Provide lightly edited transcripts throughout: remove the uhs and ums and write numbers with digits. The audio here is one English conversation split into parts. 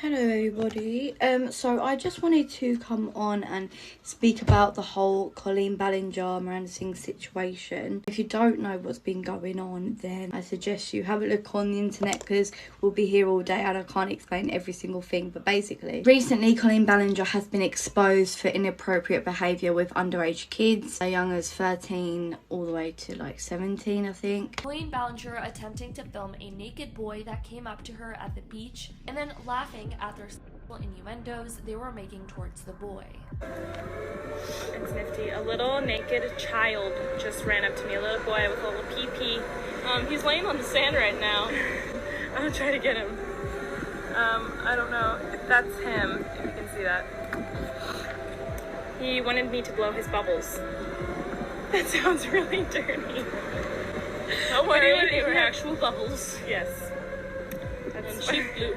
Hello everybody, so I just wanted to come on and speak about the whole Colleen Ballinger, Miranda Singh situation. If you don't know what's been going on, then I suggest you have a look on the internet because we'll be here all day and I can't explain every single thing. But basically, recently Colleen Ballinger has been exposed for inappropriate behaviour with underage kids, as young as 13 all the way to like 17 I think. Colleen Ballinger attempting to film a naked boy that came up to her at the beach and then laughing at their sexual innuendos they were making towards the boy. It's nifty. A little naked child just ran up to me, a little boy with a little pee-pee. He's laying on the sand right now. I'm gonna try to get him. I don't know if that's him, if you can see that. He wanted me to blow his bubbles. That sounds really dirty. Don't worry, they were actual bubbles. Yes. And she blew.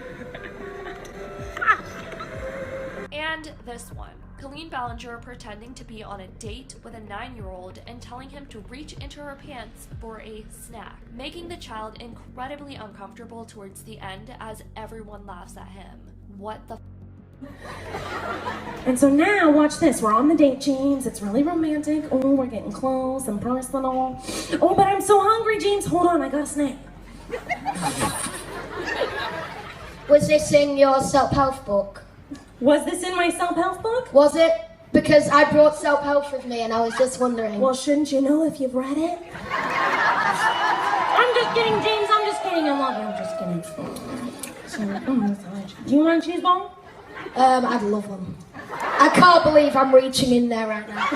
And this one, Colleen Ballinger pretending to be on a date with a 9-year-old and telling him to reach into her pants for a snack, making the child incredibly uncomfortable towards the end as everyone laughs at him. What the And so now, watch this. We're on the date, James. It's really romantic. Oh, we're getting close and personal. Oh, but I'm so hungry, James. Hold on, I got a snack. Was this in your self-help book? Was this in my self-help book? Was it? Because I brought self-help with me and I was just wondering. Well, shouldn't you know if you've read it? I'm just kidding, James. I'm just kidding. I love you. I'm just kidding. Do you want a cheese ball? I'd love them. I can't believe I'm reaching in there right now.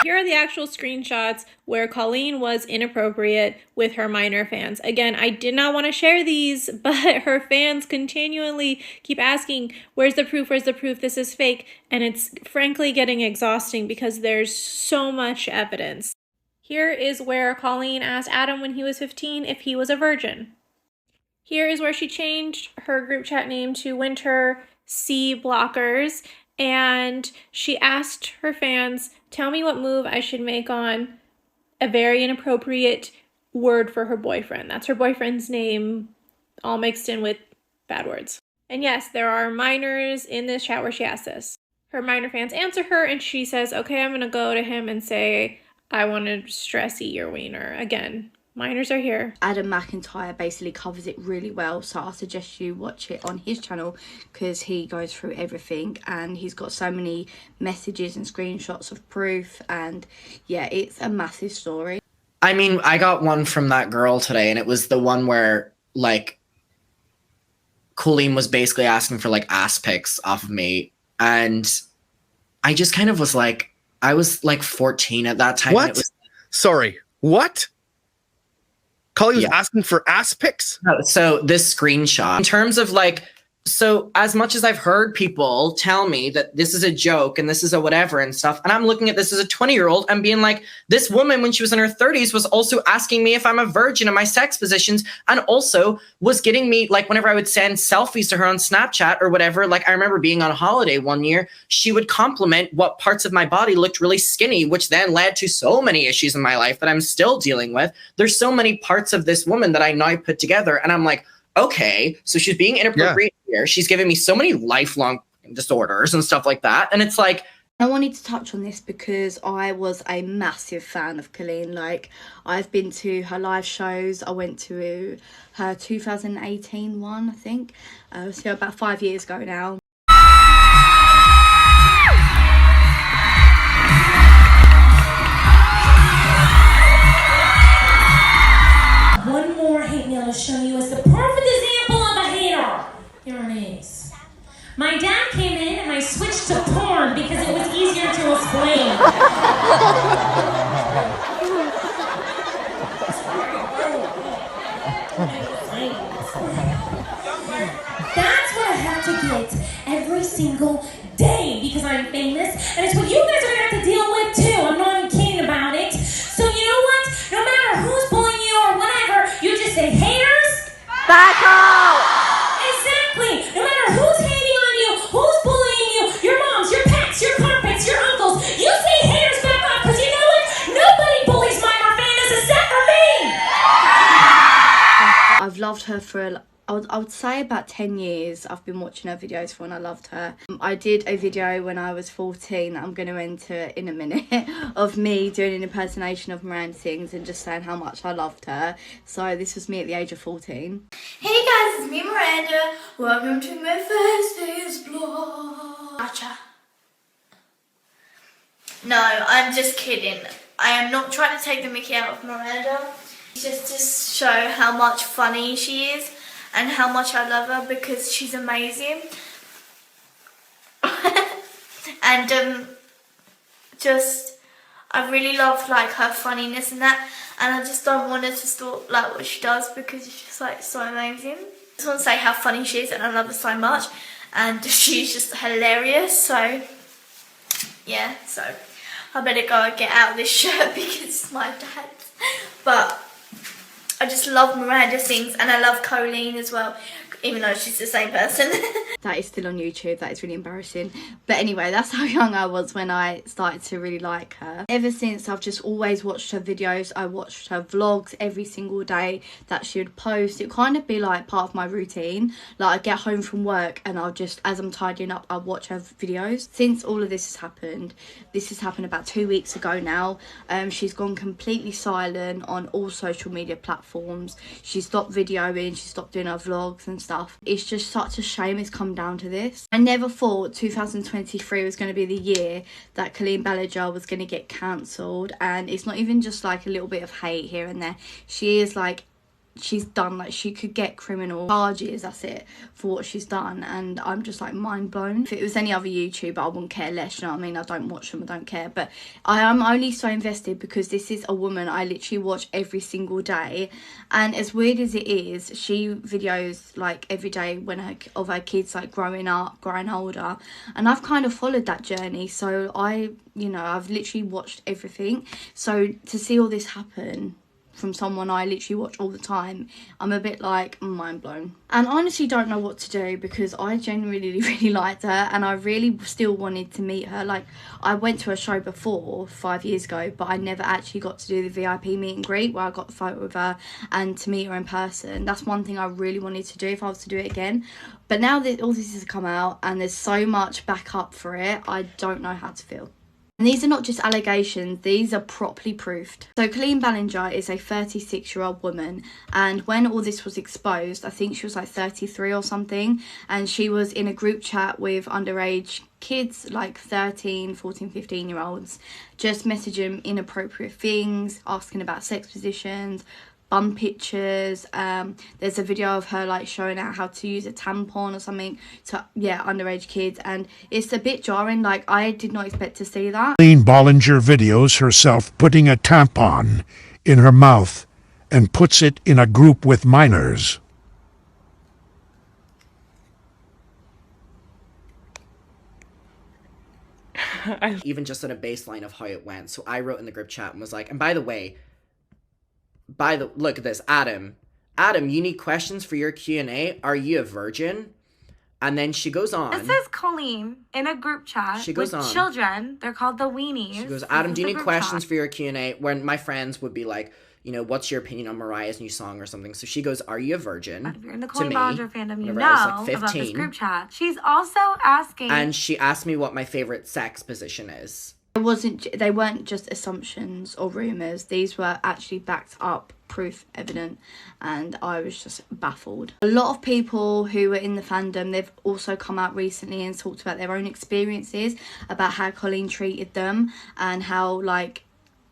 Here are the actual screenshots where Colleen was inappropriate with her minor fans. Again, I did not want to share these, but her fans continually keep asking, where's the proof? Where's the proof? This is fake. And it's frankly getting exhausting because there's so much evidence. Here is where Colleen asked Adam when he was 15 if he was a virgin. Here is where she changed her group chat name to Winter C Blockers, and she asked her fans, tell me what move I should make on a very inappropriate word for her boyfriend. That's her boyfriend's name, all mixed in with bad words. And yes, there are minors in this chat where she asked this. Her minor fans answer her, and she says, okay, I'm going to go to him and say, I want to stress eat your wiener. Again, minors are here. Adam McIntyre basically covers it really well, so I suggest you watch it on his channel because he goes through everything and he's got so many messages and screenshots of proof, and yeah, it's a massive story. I mean, I got one from that girl today, and it was the one where, like, Colleen was basically asking for, like, ass pics off of me, and I just kind of was like, I was, like, 14 at that time. What? And it was, Sorry, what? Colleen was asking for ass pics? No, so this screenshot, in terms of like, so as much as I've heard people tell me that this is a joke and this is a whatever and stuff, and I'm looking at this as a 20-year-old and being like, this woman when she was in her 30s was also asking me if I'm a virgin and my sex positions, and also was getting me, like, whenever I would send selfies to her on Snapchat or whatever, like I remember being on holiday one year, she would compliment what parts of my body looked really skinny, which then led to so many issues in my life that I'm still dealing with. There's so many parts of this woman that I now put together, and I'm like, okay, so she's being inappropriate here. She's giving me so many lifelong disorders and stuff like that. And it's like, I wanted to touch on this because I was a massive fan of Colleen. Like, I've been to her live shows. I went to her 2018 one, I think. So about 5 years ago now. One more hate mail to show you as the perfect example of a hater. Here it is. My dad came in and I switched to porn because it was easier to explain. That's what I have to get every single day because I'm famous, and it's what you guys are gonna have to deal with too. I'm not even kidding about it. So you know what? No matter who's bullying you or whatever, you just say, haters, back off! Exactly! No matter who's hating on you, who's bullying you, your moms, your pets, your carpets, your uncles, you say haters, back off, because you know what? Nobody bullies my Marfanas except for me! I've loved her for I would say about 10 years I've been watching her videos for, and I loved her. I did a video when I was 14 that I'm going to enter in a minute of me doing an impersonation of Miranda Sings and just saying how much I loved her. So this was me at the age of 14. Hey guys, it's me Miranda. Welcome to my first day's vlog. Gotcha. No, I'm just kidding. I am not trying to take the mickey out of Miranda. Just to show how much funny she is and how much I love her, because she's amazing. And just, I really love like her funniness and that, and I just don't want her to stop like what she does, because it's just like so amazing. I just want to say how funny she is, and I love her so much, and she's just hilarious. So yeah, so I better go and get out of this shirt because it's my dad's. But I just love Miranda Sings, and I love Colleen as well, even though she's the same person. That is still on YouTube. That is really embarrassing. But anyway, that's how young I was when I started to really like her. Ever since, I've just always watched her videos. I watched her vlogs every single day that she would post. It kind of be like part of my routine. Like, I get home from work and I'll just, as I'm tidying up, I'll watch her videos. Since all of this has happened about 2 weeks ago now. She's gone completely silent on all social media platforms. She stopped videoing. She stopped doing her vlogs and stuff. It's just such a shame it's come down to this. I never thought 2023 was going to be the year that Colleen Ballinger was going to get cancelled, and it's not even just like a little bit of hate here and there. She is like, she's done, like, she could get criminal charges, that's it, for what she's done, and I'm just like mind blown. If it was any other YouTuber, I wouldn't care less, you know what I mean? I don't watch them, I don't care, but I am only so invested because this is a woman I literally watch every single day. And as weird as it is, she videos like every day when of her kids like growing up, growing older, and I've kind of followed that journey. So I've literally watched everything. So to see all this happen from someone I literally watch all the time, I'm a bit like mind blown, and I honestly don't know what to do, because I genuinely really liked her and I really still wanted to meet her. Like, I went to a show before 5 years ago, but I never actually got to do the VIP meet and greet where I got the photo with her and to meet her in person. That's one thing I really wanted to do if I was to do it again. But now that all this has come out and there's so much backup for it, I don't know how to feel. And these are not just allegations, these are properly proofed. So Colleen Ballinger is a 36-year-old woman, and when all this was exposed, I think she was like 33 or something, and she was in a group chat with underage kids, like 13, 14, 15-year-olds, just messaging inappropriate things, asking about sex positions, bum pictures. There's a video of her like showing out how to use a tampon or something to underage kids, and it's a bit jarring. Like, I did not expect to see that. Colleen Ballinger videos herself putting a tampon in her mouth and puts it in a group with minors. Even just at a baseline of how it went. So I wrote in the group chat and was like, and by the way, look at this, Adam, you need questions for your Q&A. Are you a virgin? And then she goes on. This is Colleen in a group chat with children. They're called the Weenies. She goes, Adam, do you need questions for your Q&A? When my friends would be like, you know, what's your opinion on Mariah's new song or something? So she goes, are you a virgin? If you're in the Colleen Ballinger fandom, you know about this group chat. She's also asking. And she asked me what my favorite sex position is. They weren't just assumptions or rumours. These were actually backed up, proof evident, and I was just baffled. A lot of people who were in the fandom, they've also come out recently and talked about their own experiences about how Colleen treated them and how like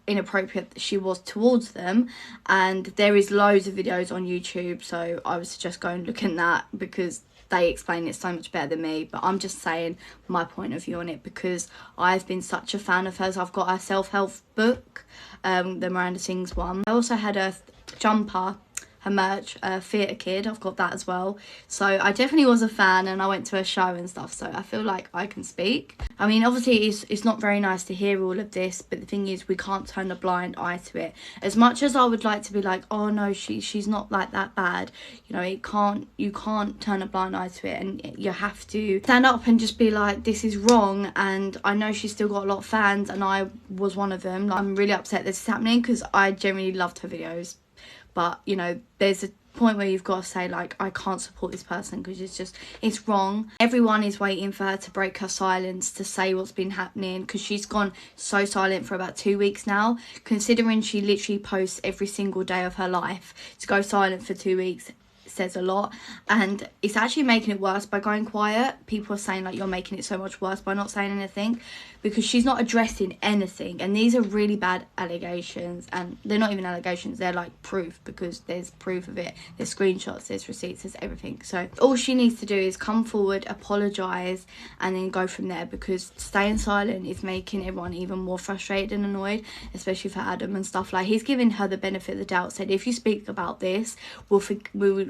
inappropriate she was towards them, and there is loads of videos on YouTube, so I would suggest go and look at that because they explain it so much better than me. But I'm just saying my point of view on it because I've been such a fan of hers. I've got her self-help book, the Miranda Sings one. I also had a jumper, her merch, Theatre Kid. I've got that as well. So I definitely was a fan, and I went to a show and stuff, so I feel like I can speak. I mean, obviously it's not very nice to hear all of this, but the thing is we can't turn a blind eye to it. As much as I would like to be like, oh no, she's not like that bad, you know, you can't turn a blind eye to it, and you have to stand up and just be like, this is wrong. And I know she's still got a lot of fans, and I was one of them. I'm really upset this is happening because I genuinely loved her videos. But, you know, there's point where you've got to say, like, I can't support this person because it's wrong. Everyone is waiting for her to break her silence, to say what's been happening, because she's gone so silent for about 2 weeks now. Considering she literally posts every single day of her life, to go silent for 2 weeks says a lot, and it's actually making it worse by going quiet. People are saying, like, you're making it so much worse by not saying anything, because she's not addressing anything. And these are really bad allegations, and they're not even allegations, they're like proof, because there's proof of it, there's screenshots, there's receipts, there's everything. So all she needs to do is come forward, apologize, and then go from there, because staying silent is making everyone even more frustrated and annoyed, especially for Adam and stuff. Like, he's giving her the benefit of the doubt, said, if you speak about this, we'll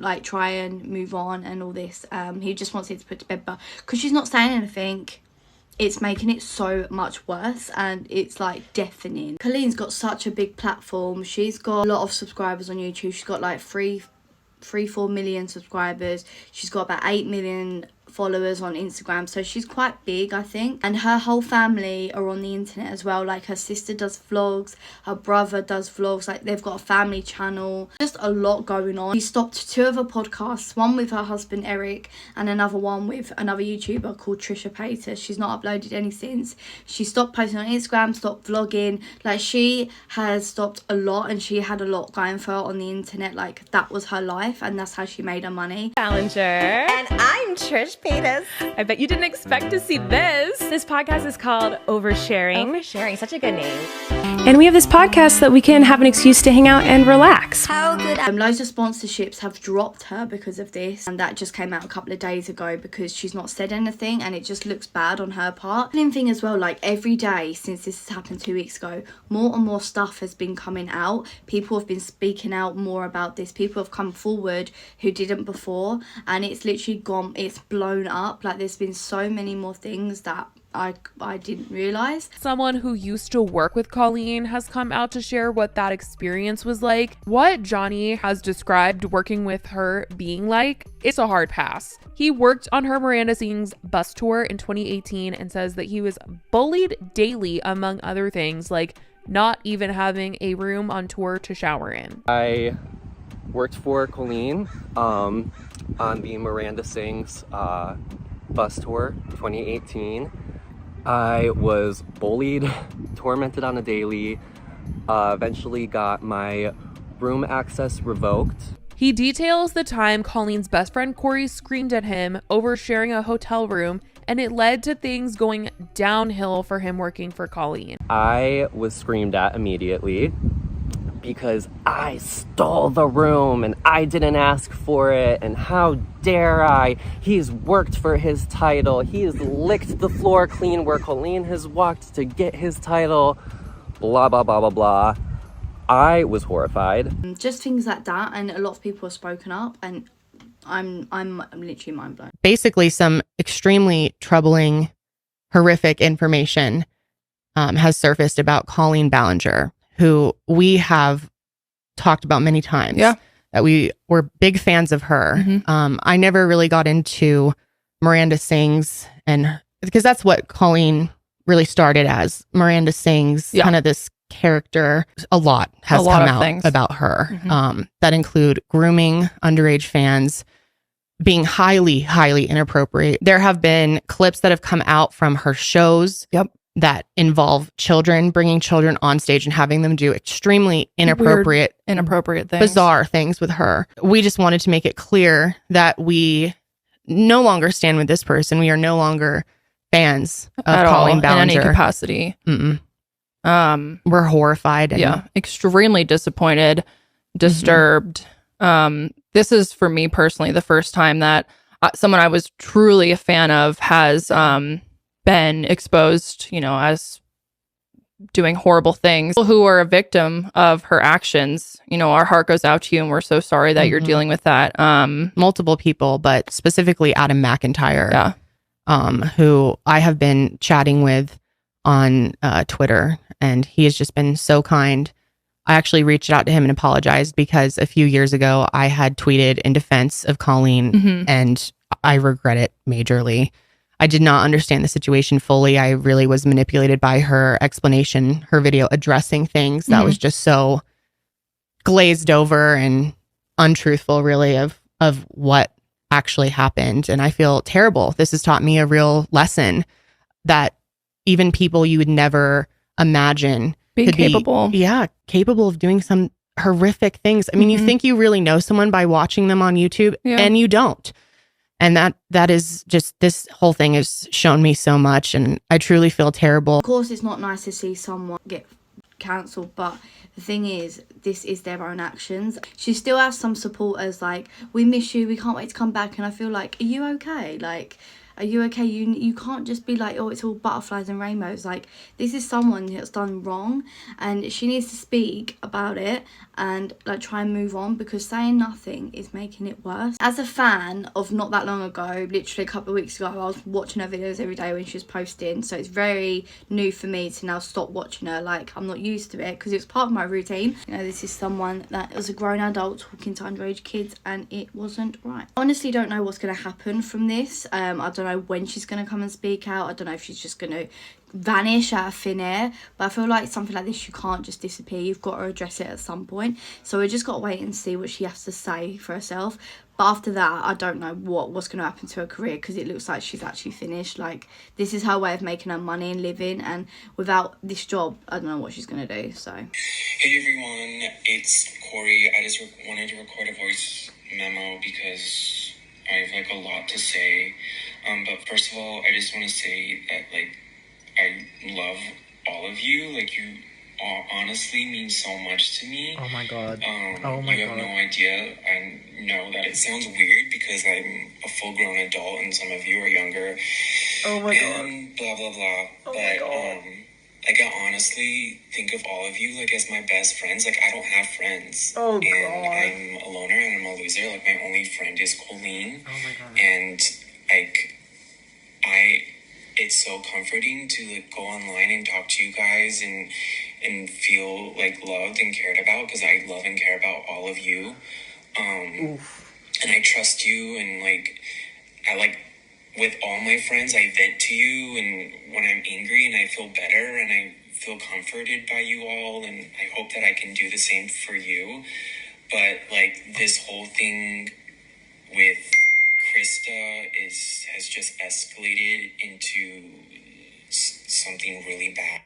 like try and move on and all this. He just wants it to put to bed, but because she's not saying anything, it's making it so much worse, and it's like deafening. Colleen's got such a big platform. She's got a lot of subscribers on YouTube. She's got like 4 million subscribers. She's got about 8 million followers on Instagram, so she's quite big, I think. And her whole family are on the internet as well. Like, her sister does vlogs, her brother does vlogs, like, they've got a family channel. Just a lot going on. She stopped 2 of her podcasts, one with her husband Eric and another one with another YouTuber called Trisha Paytas. She's not uploaded any since. She stopped posting on Instagram, stopped vlogging. Like, she has stopped a lot, and she had a lot going for her on the internet. Like, that was her life, and that's how she made her money. Ballinger. And I'm Trish Paytas. I bet you didn't expect to see this. This podcast is called Oversharing. Oversharing, such a good name. And we have this podcast that we can have an excuse to hang out and relax. How good. Loads of sponsorships have dropped her because of this, and that just came out a couple of days ago because she's not said anything, and it just looks bad on her part. Same thing as well, like, every day since this has happened 2 weeks ago, more and more stuff has been coming out. People have been speaking out more about this. People have come forward who didn't before, and it's literally gone, it's blown up. Like, there's been so many more things that I didn't realize. Someone who used to work with Colleen has come out to share what that experience was like. What Johnny has described working with her being like, it's a hard pass. He worked on her Miranda Sings bus tour in 2018 and says that he was bullied daily, among other things, like not even having a room on tour to shower in. I worked for Colleen on the Miranda Sings bus tour 2018. I was bullied, tormented on a daily, eventually got my room access revoked. He details the time Colleen's best friend Corey screamed at him over sharing a hotel room, and it led to things going downhill for him working for Colleen. I was screamed at immediately because I stole the room and I didn't ask for it, and how dare I? He's worked for his title. He's licked the floor clean where Colleen has walked to get his title. Blah, blah, blah, blah, blah. I was horrified. Just things like that, and a lot of people have spoken up, and I'm literally mind blown. Basically, some extremely troubling, horrific information has surfaced about Colleen Ballinger, who we have talked about many times. Yeah. That we were big fans of her. Mm-hmm. I never really got into Miranda Sings, and because that's what Colleen really started as. Miranda Sings, kind of this character. A lot has come out about her that include grooming underage fans, being highly, highly inappropriate. There have been clips that have come out from her shows that involve children, bringing children on stage and having them do extremely inappropriate things, bizarre things with her. We just wanted to make it clear that we no longer stand with this person. We are no longer fans of Colleen Ballinger in any capacity. We're horrified. And extremely disappointed, disturbed. This is, for me personally, the first time that someone I was truly a fan of has been exposed, as doing horrible things. People who are a victim of her actions, our heart goes out to you, and we're so sorry that you're dealing with that. Multiple people, but specifically Adam McIntyre, who I have been chatting with on Twitter, and he has just been so kind. I actually reached out to him and apologized because a few years ago I had tweeted in defense of Colleen, and I regret it majorly. I did not understand the situation fully. I really was manipulated by her explanation, her video addressing things that was just so glazed over, and untruthful, really, of what actually happened. And I feel terrible. This has taught me a real lesson that even people you would never imagine being capable. Capable of doing some horrific things. I mean, you think you really know someone by watching them on YouTube, and you don't. And that is just, this whole thing has shown me so much, and I truly feel terrible. Of course, it's not nice to see someone get cancelled, but the thing is, this is their own actions. She still has some supporters like, we miss you, we can't wait to come back. And I feel like, are you okay? Like, are you okay? You can't just be like, oh, it's all butterflies and rainbows. Like, this is someone that's done wrong, and she needs to speak about it and like try and move on, because saying nothing is making it worse. As a fan of not that long ago, literally a couple of weeks ago, I was watching her videos every day when she was posting, so it's very new for me to now stop watching her. Like, I'm not used to it because it's part of my routine. You know, this is someone that was a grown adult talking to underage kids, and it wasn't right. I honestly don't know what's going to happen from this. I don't know when she's going to come and speak out. I don't know if she's just going to vanish out of thin air, but I feel like something like this, you can't just disappear. You've got to address it at some point. So we just got to wait and see what she has to say for herself. But after that, I don't know what's going to happen to her career, because it looks like she's actually finished. Like, this is her way of making her money and living, and without this job, I don't know what she's going to do. So hey everyone, it's Corey. I just wanted to record a voice memo because I have like a lot to say. But first of all, I just want to say that like I love all of you. Like, you all honestly mean so much to me. Oh my god. You have no idea. I know that it sounds weird because I'm a full-grown adult and some of you are younger. Oh my god. And blah blah blah. Like, I honestly think of all of you like as my best friends. Like, I don't have friends. Oh and god. I'm a loner and I'm a loser. Like, my only friend is Colleen. Oh my god. And like, it's so comforting to like go online and talk to you guys and feel like loved and cared about, because I love and care about all of you. And I trust you, and like, I like, with all my friends, I vent to you, and when I'm angry, and I feel better, and I feel comforted by you all, and I hope that I can do the same for you. But like, this whole thing with Krista has just escalated into something really bad.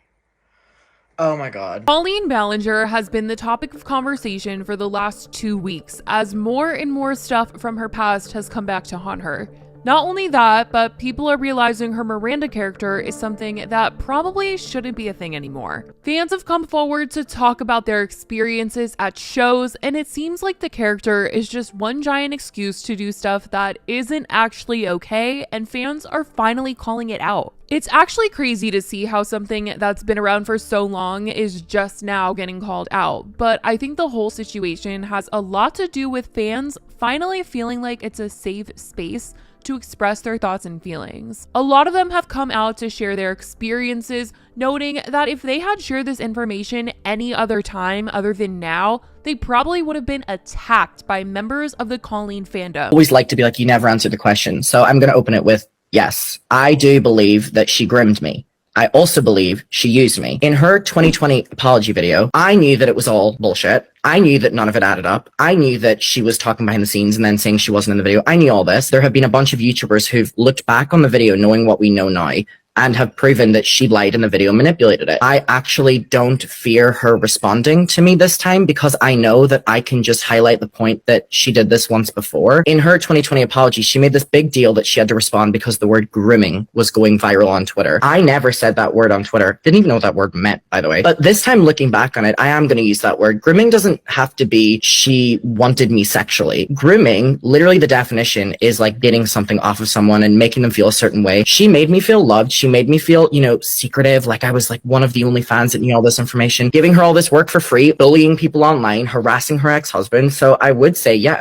Oh my god. Colleen Ballinger has been the topic of conversation for the last 2 weeks as more and more stuff from her past has come back to haunt her. Not only that, but people are realizing her Miranda character is something that probably shouldn't be a thing anymore. Fans have come forward to talk about their experiences at shows, and it seems like the character is just one giant excuse to do stuff that isn't actually okay, and fans are finally calling it out. It's actually crazy to see how something that's been around for so long is just now getting called out, but I think the whole situation has a lot to do with fans finally feeling like it's a safe space to express their thoughts and feelings. A lot of them have come out to share their experiences, noting that if they had shared this information any other time other than now, they probably would have been attacked by members of the Colleen fandom. Always like to be like, you never answered the question. So I'm going to open it with, yes, I do believe that she groomed me. I also believe she used me. In her 2020 apology video, I knew that it was all bullshit. I knew that none of it added up. I knew that she was talking behind the scenes and then saying she wasn't in the video. I knew all this. There have been a bunch of YouTubers who've looked back on the video knowing what we know now and have proven that she lied in the video and manipulated it. I actually don't fear her responding to me this time, because I know that I can just highlight the point that she did this once before. In her 2020 apology, she made this big deal that she had to respond because the word grooming was going viral on Twitter. I never said that word on Twitter. Didn't even know what that word meant, by the way. But this time, looking back on it, I am going to use that word. Grooming doesn't have to be she wanted me sexually. Grooming, literally the definition, is like getting something off of someone and making them feel a certain way. She made me feel loved. She made me feel, secretive, like I was like one of the only fans that knew all this information, giving her all this work for free, bullying people online, harassing her ex-husband. So I would say, yeah,